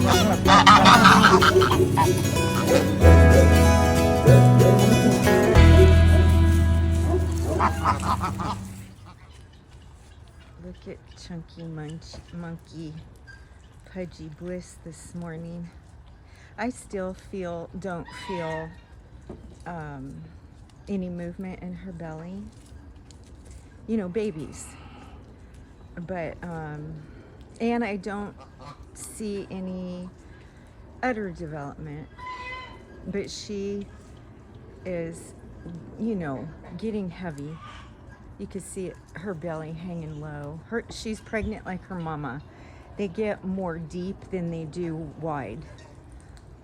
Look at Chunky Monkey Pudgy Bliss this morning. I still don't feel any movement in her belly. You know, babies. But, and I don't see any udder development. But she is, you know, getting heavy. You can see her belly hanging low. She's pregnant like her mama. They get more deep than they do wide.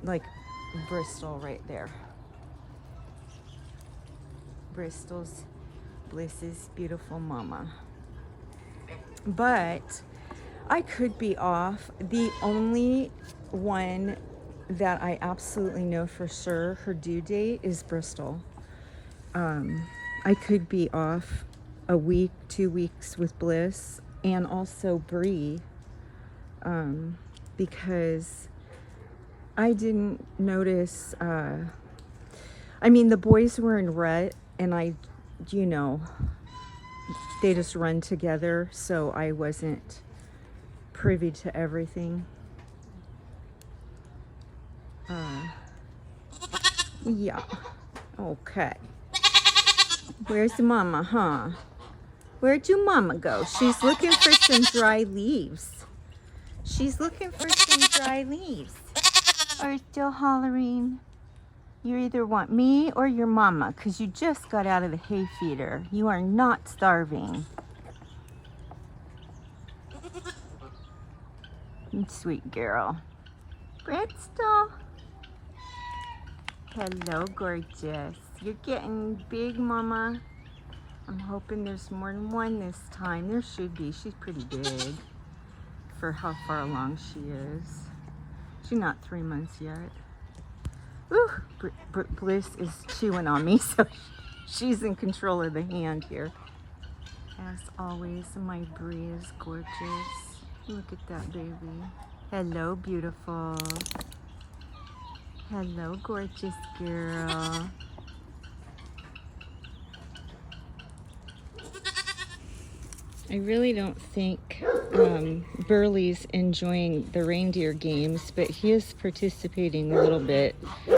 Like Bristol right there. Bristol's Bliss's beautiful mama. But I could be off. The only one that I absolutely know for sure her due date is Bristol. I could be off a week, 2 weeks with Bliss, and also Bree, because I didn't notice, I mean, the boys were in rut, and you know, they just run together, so I wasn't privy to everything. Yeah, okay. Where's Mama, huh? Where'd your Mama go? She's looking for some dry leaves. She's looking for some dry leaves. Are you still hollering? You either want me or your Mama, because you just got out of the hay feeder. You are not starving. Sweet girl. Bristol. Hello, gorgeous. You're getting big, Mama. I'm hoping there's more than one this time. There should be. She's pretty big for how far along she is. She's not 3 months yet. Ooh, Bliss is chewing on me, so she's in control of the hand here. As always, my Bree is gorgeous. Look at that baby. Hello, beautiful. Hello, gorgeous girl. I really don't think Burley's enjoying the reindeer games, but he is participating a little bit.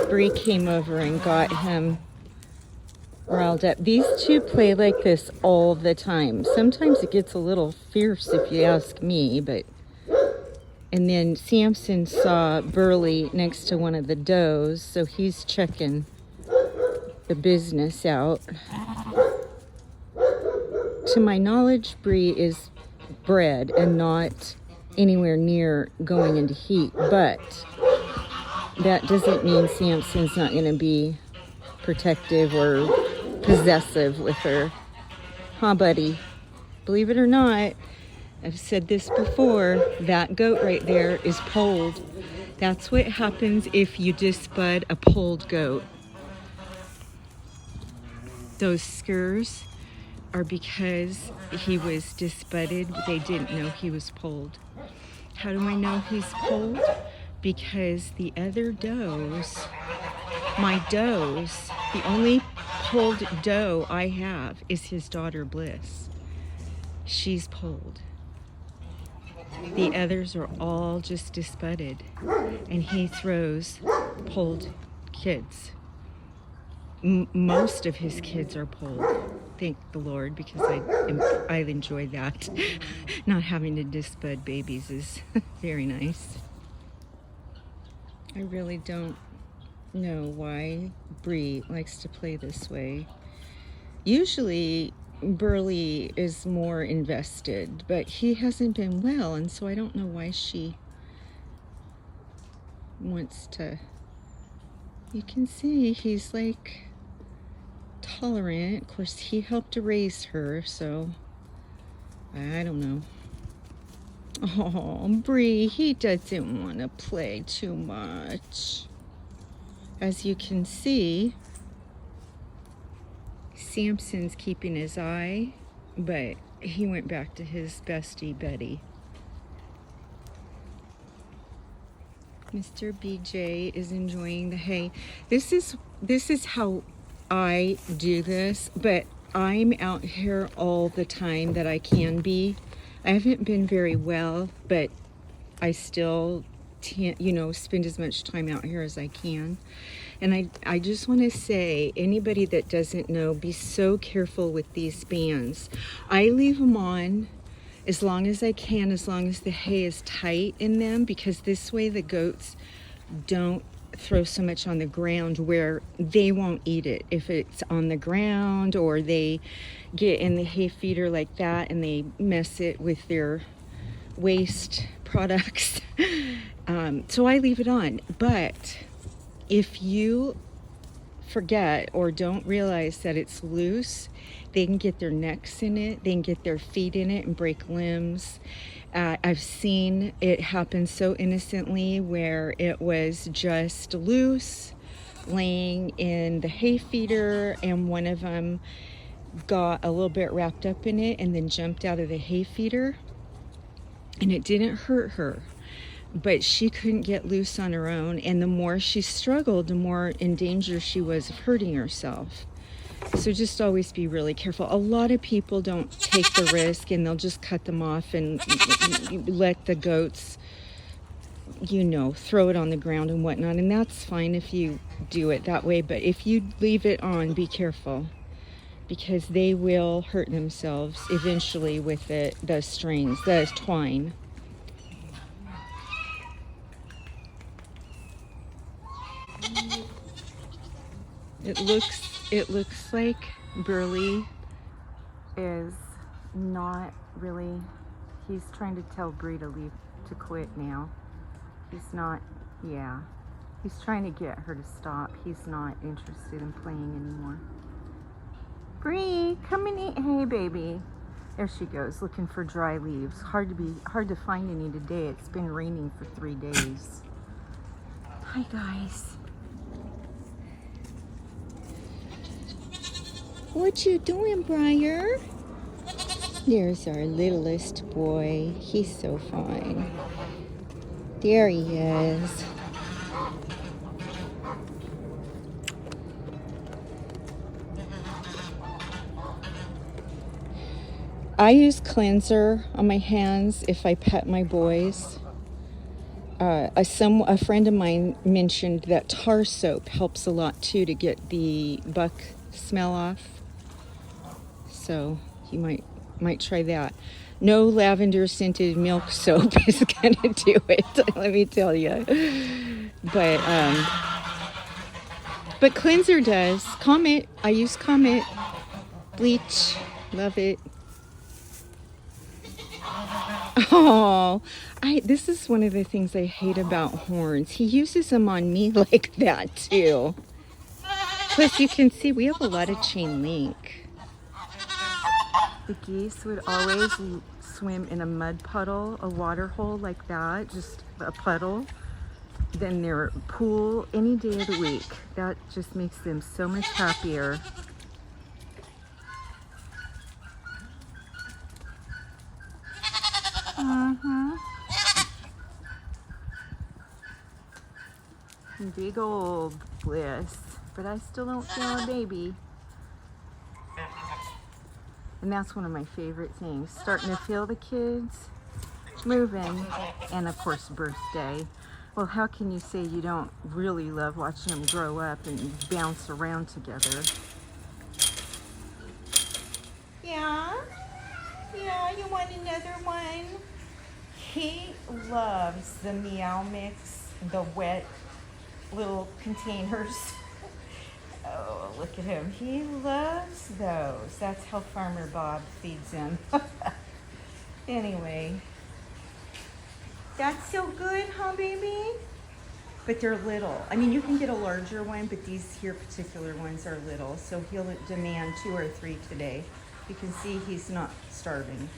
Bree came over and got him riled up. These two play like this all the time. Sometimes it gets a little fierce if you ask me, but... And then Samson saw Burley next to one of the does, so he's checking the business out. To my knowledge, Bree is bred and not anywhere near going into heat, but that doesn't mean Samson's not going to be protective or possessive with her. Huh, buddy? Believe it or not, I've said this before, that goat right there is polled. That's what happens if you disbud a polled goat. Those skurs are because he was disbudded. They didn't know he was polled. How do I know he's polled? Because the other does, my does, the only polled doe I have is his daughter Bliss. She's polled. The others are all just disbudded, and he throws polled kids. Most of his kids are polled. Thank the Lord, because I enjoy that. Not having to disbud babies is very nice. I really don't know why Bree likes to play this way. Usually Burley is more invested, but he hasn't been well, and so I don't know why she wants to. You can see he's like tolerant. Of course, he helped to raise her, so I don't know. Oh, Bree, he doesn't want to play too much. As you can see, Samson's keeping his eye, but he went back to his bestie, Betty. Mr. BJ is enjoying the hay. This is how I do this, but I'm out here all the time that I can be. I haven't been very well, but I still spend as much time out here as I can. And I just want to say, anybody that doesn't know, be so careful with these bands. I leave them on as long as I can, as long as the hay is tight in them, because this way the goats don't throw so much on the ground where they won't eat it. If it's on the ground or they get in the hay feeder like that and they mess it with their waste products. So I leave it on. But if you forget or don't realize that it's loose, they can get their necks in it, they can get their feet in it and break limbs. I've seen it happen so innocently where it was just loose, laying in the hay feeder, and one of them got a little bit wrapped up in it and then jumped out of the hay feeder, and it didn't hurt her. But she couldn't get loose on her own, and the more she struggled, the more in danger she was of hurting herself. So just always be really careful. A lot of people don't take the risk and they'll just cut them off and let the goats, throw it on the ground and whatnot. And that's fine if you do it that way. But if you leave it on, be careful, because they will hurt themselves eventually with the strings, the twine. It looks like Burley is not really, he's trying to tell Bree to quit now. He's not, he's trying to get her to stop. He's not interested in playing anymore. Bree, come and eat hay, baby. There she goes, looking for dry leaves. Hard to find any today. It's been raining for 3 days. Hi, guys. What you doing, Briar? There's our littlest boy. He's so fine. There he is. I use cleanser on my hands if I pet my boys. A friend of mine mentioned that tar soap helps a lot too to get the buck smell off. So you might try that. No lavender scented milk soap is gonna do it, let me tell you. But cleanser does. Comet, I use Comet. Bleach, love it. Oh, this is one of the things I hate about Horns. He uses them on me like that too. Plus you can see we have a lot of chain link. The geese would always swim in a mud puddle, a water hole like that, just a puddle, than their pool any day of the week. That just makes them so much happier. Big old bliss, but I still don't feel a baby. And that's one of my favorite things, starting to feel the kids moving, and of course birthday. Well, how can you say you don't really love watching them grow up and bounce around together? Yeah, you want another one? He loves the Meow Mix, the wet little containers. Oh, look at him. He loves those. That's how Farmer Bob feeds him. Anyway, that's so good, huh, baby? But they're little. I mean, you can get a larger one, but these here particular ones are little. So he'll demand 2 or 3 today. You can see he's not starving.